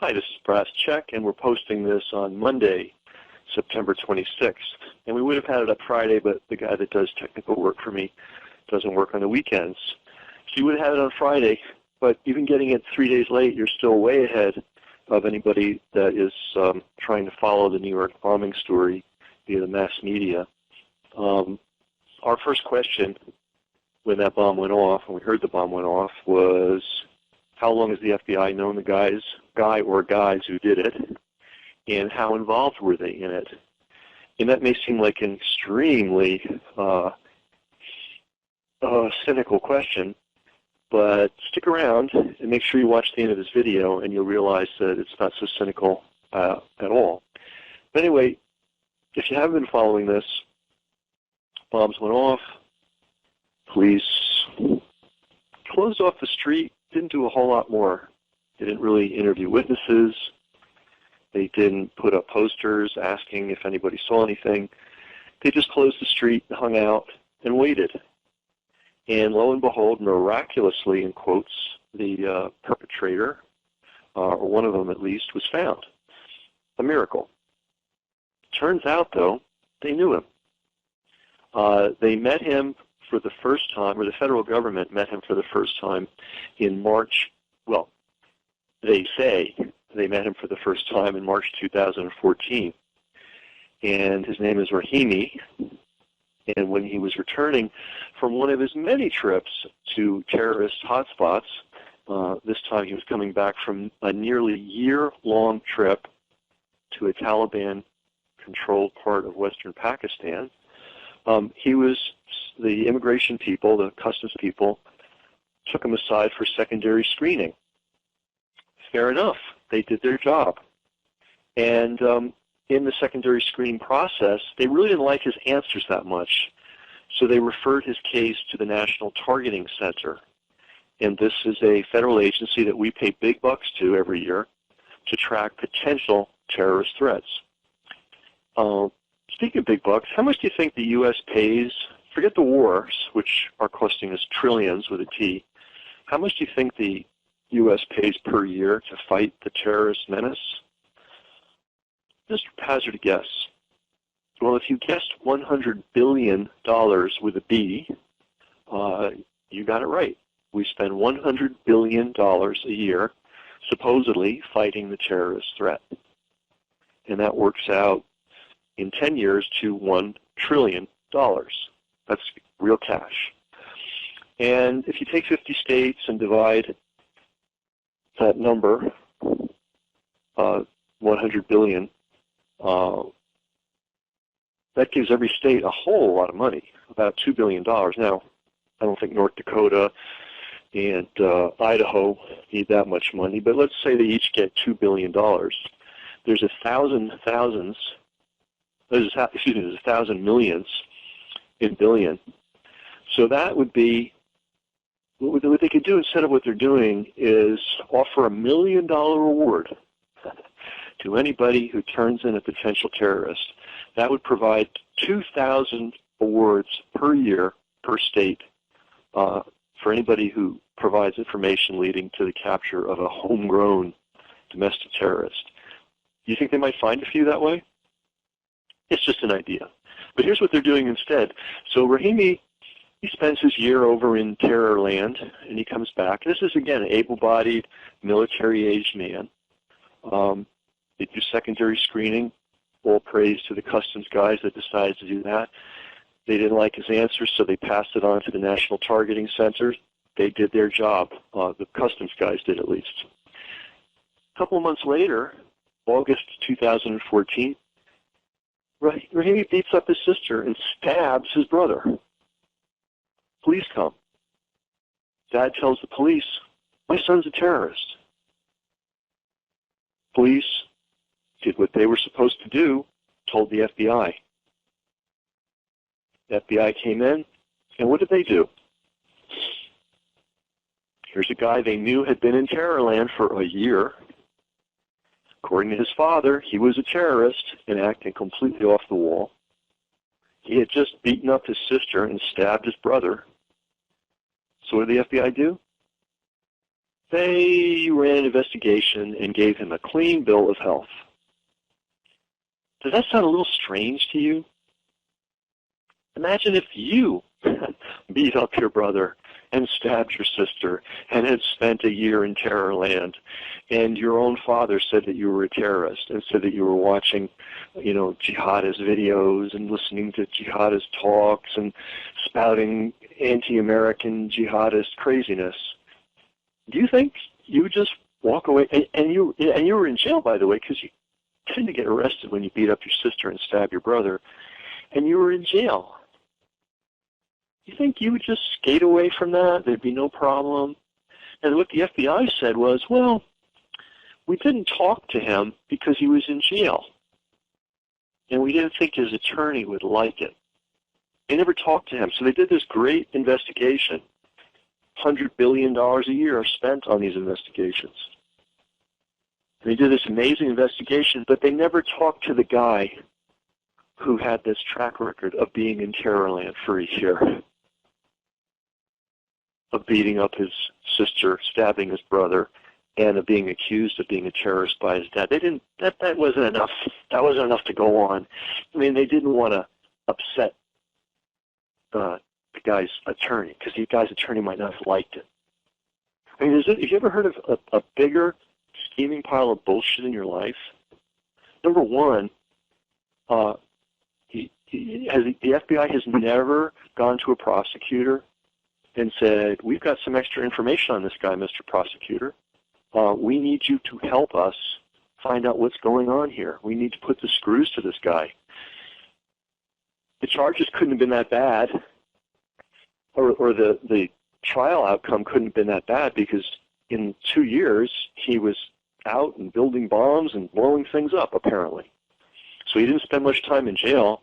Hi, this is Brass Check, and we're posting this on Monday, September 26th. And we would have had it up Friday, but the guy that does technical work for me doesn't work on the weekends. So you would have had it on Friday, but even getting it 3 days late, you're still way ahead of anybody that is trying to follow the New York bombing story via the mass media. Our first question when that bomb went off, when we heard the bomb went off, was how long has the FBI known the guy or guys who did it, and how involved were they in it? And that may seem like an extremely cynical question, but stick around and make sure you watch the end of this video, and you'll realize that it's not so cynical at all. But anyway, if you haven't been following this, bombs went off, police closed off the street, didn't do a whole lot more. They didn't really interview witnesses. They didn't put up posters asking if anybody saw anything. They just closed the street, hung out, and waited. And lo and behold, miraculously, in quotes, the perpetrator, or one of them at least, was found. A miracle. Turns out, though, they knew him. They met him for the first time, or the federal government met him for the first time in March. Well, they say they met him for the first time in March 2014. And his name is Rahimi. And when he was returning from one of his many trips to terrorist hotspots, this time he was coming back from a nearly year-long trip to a Taliban-controlled part of western Pakistan. The immigration people, the customs people, took him aside for secondary screening. Fair enough. They did their job. And in the secondary screening process, they really didn't like his answers that much. So they referred his case to the National Targeting Center. And this is a federal agency that we pay big bucks to every year to track potential terrorist threats. Speaking of big bucks, how much do you think the U.S. pays? Forget the wars, which are costing us trillions with a T. How much do you think the U.S. pays per year to fight the terrorist menace? Just hazard a guess. Well, if you guessed $100 billion with a B, you got it right. We spend $100 billion a year, supposedly, fighting the terrorist threat. And that works out in 10 years to $1 trillion. That's real cash. And if you take 50 states and divide that number, 100 billion, that gives every state a whole lot of money, about $2 billion. Now, I don't think North Dakota and Idaho need that much money, but let's say they each get $2 billion. There's 1,000 millions in billion. So that would be, what they could do instead of what they're doing is offer $1 million reward to anybody who turns in a potential terrorist. That would provide 2,000 awards per year per state for anybody who provides information leading to the capture of a homegrown domestic terrorist. Do you think they might find a few that way? It's just an idea. But here's what they're doing instead. So Rahimi, he spends his year over in terror land, and he comes back. This is, again, an able-bodied, military-aged man. They do secondary screening. All praise to the customs guys that decided to do that. They didn't like his answers, so they passed it on to the National Targeting Center. They did their job. The customs guys did, at least. A couple of months later, August 2014, Rahimi beats up his sister and stabs his brother. Police come. Dad tells the police, my son's a terrorist. Police did what they were supposed to do, told the FBI. The FBI came in, and what did they do? Here's a guy they knew had been in Terrorland for a year. According to his father, he was a terrorist and acting completely off the wall. He had just beaten up his sister and stabbed his brother. So what did the FBI do? They ran an investigation and gave him a clean bill of health. Does that sound a little strange to you? Imagine if you beat up your brother and stabbed your sister and had spent a year in terror land, and your own father said that you were a terrorist and said that you were watching, jihadist videos and listening to jihadist talks and spouting anti-American jihadist craziness. Do you think you would just walk away? And you were in jail, by the way, because you tend to get arrested when you beat up your sister and stab your brother, and you were in jail. You think you would just skate away from that? There'd be no problem? And what the FBI said was, well, we didn't talk to him because he was in jail, and we didn't think his attorney would like it. They never talked to him, so they did this great investigation. $100 billion a year are spent on these investigations. And they did this amazing investigation, but they never talked to the guy who had this track record of being in Terrorland for a year, of beating up his sister, stabbing his brother, and of being accused of being a terrorist by his dad. They didn't. That wasn't enough. That wasn't enough to go on. I mean, they didn't want to upset the guy's attorney, because the guy's attorney might not have liked it. I mean, have you ever heard of a bigger scheming pile of bullshit in your life? Number one, the FBI has never gone to a prosecutor and said, we've got some extra information on this guy, Mr. Prosecutor. We need you to help us find out what's going on here. We need to put the screws to this guy. The charges couldn't have been that bad, or the trial outcome couldn't have been that bad, because in 2 years he was out and building bombs and blowing things up, apparently. So he didn't spend much time in jail.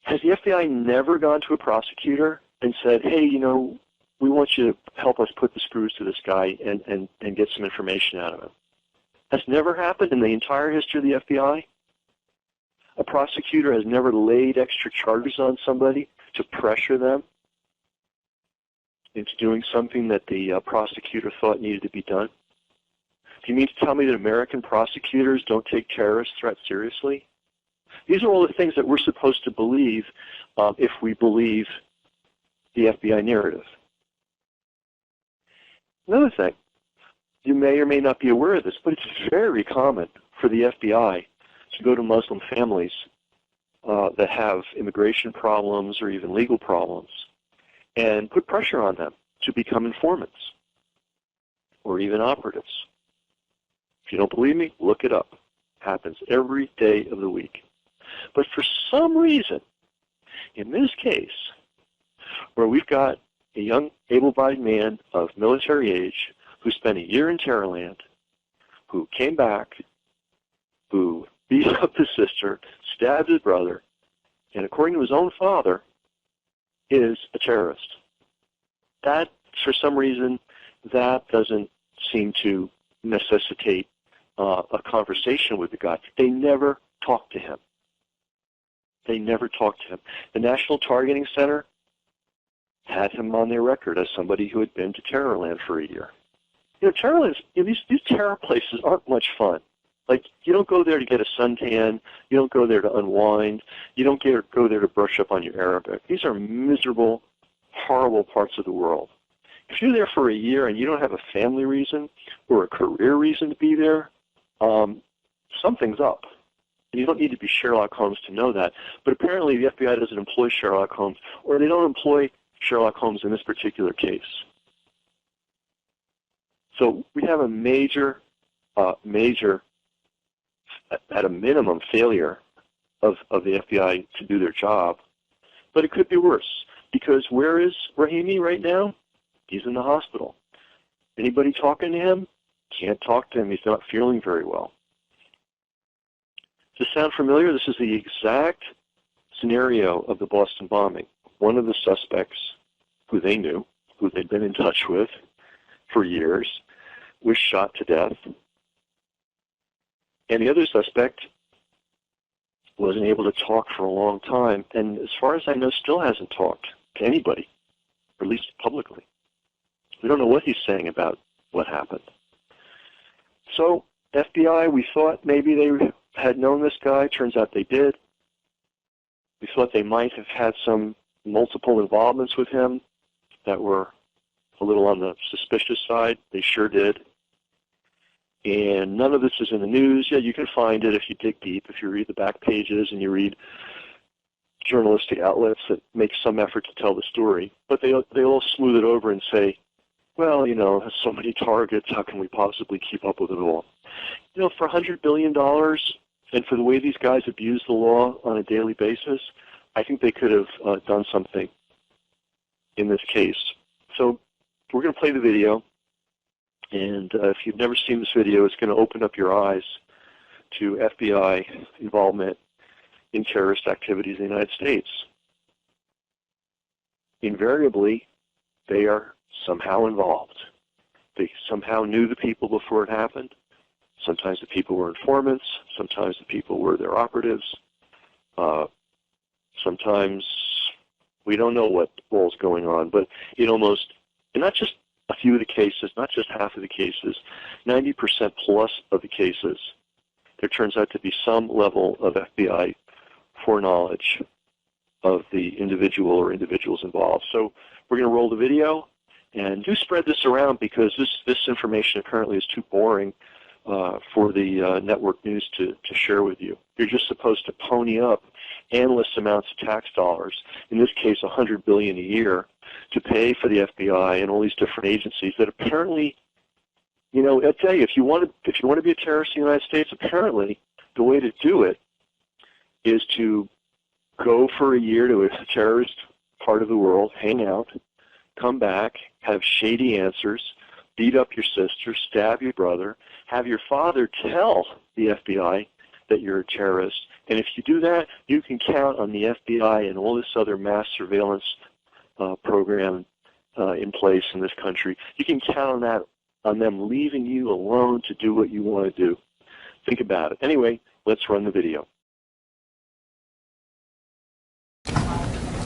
Has the FBI never gone to a prosecutor and said, hey, we want you to help us put the screws to this guy and get some information out of him? That's never happened in the entire history of the FBI. A prosecutor has never laid extra charges on somebody to pressure them into doing something that the prosecutor thought needed to be done. Do you mean to tell me that American prosecutors don't take terrorist threats seriously? These are all the things that we're supposed to believe if we believe the FBI narrative. Another thing, you may or may not be aware of this, but it's very common for the FBI to go to Muslim families that have immigration problems or even legal problems and put pressure on them to become informants or even operatives. If you don't believe me, look it up. Happens every day of the week. But for some reason, in this case, where we've got a young, able-bodied man of military age who spent a year in Terrorland, who came back, who beat up his sister, stabbed his brother, and according to his own father, is a terrorist. That, for some reason, that doesn't seem to necessitate a conversation with the guy. They never talked to him. They never talked to him. The National Targeting Center had him on their record as somebody who had been to Terrorland for a year. Terrorland, these terror places aren't much fun. Like, you don't go there to get a suntan. You don't go there to unwind. You don't go there to brush up on your Arabic. These are miserable, horrible parts of the world. If you're there for a year and you don't have a family reason or a career reason to be there, something's up. And you don't need to be Sherlock Holmes to know that. But apparently the FBI doesn't employ Sherlock Holmes, or they don't employ Sherlock Holmes in this particular case. So we have a major, at a minimum, failure of the FBI to do their job. But it could be worse, because where is Rahimi right now? He's in the hospital. Anybody talking to him? Can't talk to him. He's not feeling very well. Does this sound familiar? This is the exact scenario of the Boston bombing. One of the suspects, who they knew, who they'd been in touch with for years, was shot to death. And the other suspect wasn't able to talk for a long time, and as far as I know, still hasn't talked to anybody, or at least publicly. We don't know what he's saying about what happened. So, FBI, we thought maybe they had known this guy. Turns out they did. We thought they might have had some multiple involvements with him that were a little on the suspicious side. They sure did. And none of this is in the news. Yeah, you can find it if you dig deep, if you read the back pages and you read journalistic outlets that make some effort to tell the story. But they all smooth it over and say, well, you know, so many targets, how can we possibly keep up with it all? You know, for $100 billion and for the way these guys abuse the law on a daily basis, I think they could have done something in this case. So we're going to play the video, and if you've never seen this video, it's going to open up your eyes to FBI involvement in terrorist activities in the United States. Invariably, they are somehow involved. They somehow knew the people before it happened. Sometimes the people were informants. Sometimes the people were their operatives. Sometimes we don't know what all's going on, but in almost, and not just a few of the cases, not just half of the cases, 90% plus of the cases, there turns out to be some level of FBI foreknowledge of the individual or individuals involved. So we're going to roll the video, and do spread this around because this information apparently is too boring for the network news to share with you. You're just supposed to pony up endless amounts of tax dollars, in this case $100 billion a year, to pay for the FBI and all these different agencies that apparently, you know, I'll tell you, if you want to be a terrorist in the United States, apparently the way to do it is to go for a year to a terrorist part of the world, hang out, come back, have shady answers, beat up your sister, stab your brother, have your father tell the FBI that you're a terrorist. And if you do that, you can count on the FBI and all this other mass surveillance program in place in this country. You can count on them leaving you alone to do what you want to do. Think about it. Anyway, let's run the video.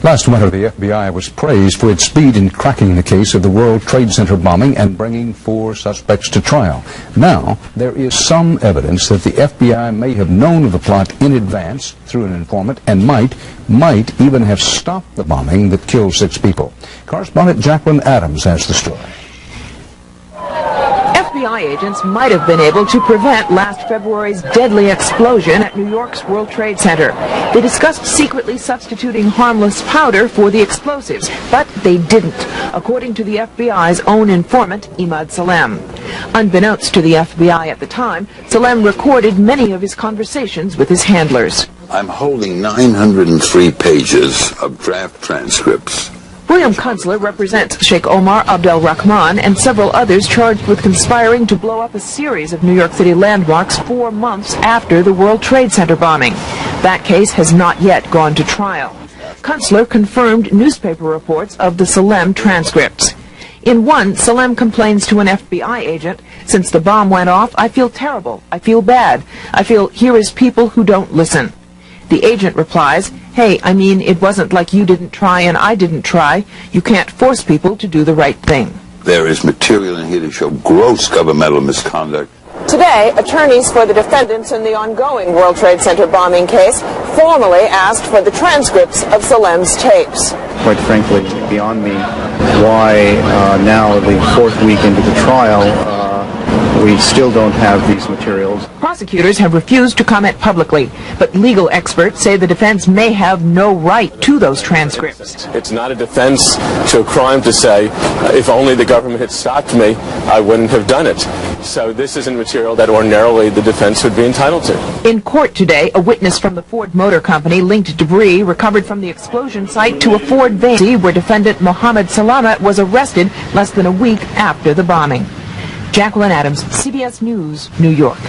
Last winter, the FBI was praised for its speed in cracking the case of the World Trade Center bombing and bringing 4 suspects to trial. Now, there is some evidence that the FBI may have known of the plot in advance through an informant and might even have stopped the bombing that killed 6 people. Correspondent Jacqueline Adams has the story. FBI agents might have been able to prevent last February's deadly explosion at New York's World Trade Center. They discussed secretly substituting harmless powder for the explosives, but they didn't, according to the FBI's own informant, Imad Salem. Unbeknownst to the FBI at the time, Salem recorded many of his conversations with his handlers. I'm holding 903 pages of draft transcripts. William Kunstler represents Sheikh Omar Abdel Rahman and several others charged with conspiring to blow up a series of New York City landmarks 4 months after the World Trade Center bombing. That case has not yet gone to trial. Kunstler confirmed newspaper reports of the Salem transcripts. In one, Salem complains to an FBI agent, "Since the bomb went off, I feel terrible. I feel bad. I feel here is people who don't listen." The agent replies, "Hey, I mean, it wasn't like you didn't try and I didn't try. You can't force people to do the right thing." There is material in here to show gross governmental misconduct. Today, attorneys for the defendants in the ongoing World Trade Center bombing case formally asked for the transcripts of Salem's tapes. Quite frankly, beyond me, why now, the 4th week into the trial, we still don't have these materials. Prosecutors have refused to comment publicly, but legal experts say the defense may have no right to those transcripts. It's not a defense to a crime to say, if only the government had stopped me, I wouldn't have done it. So this isn't material that ordinarily the defense would be entitled to. In court today, a witness from the Ford Motor Company linked debris recovered from the explosion site to a Ford van where defendant Mohammed Salamat was arrested less than a week after the bombing. Jacqueline Adams, CBS News, New York.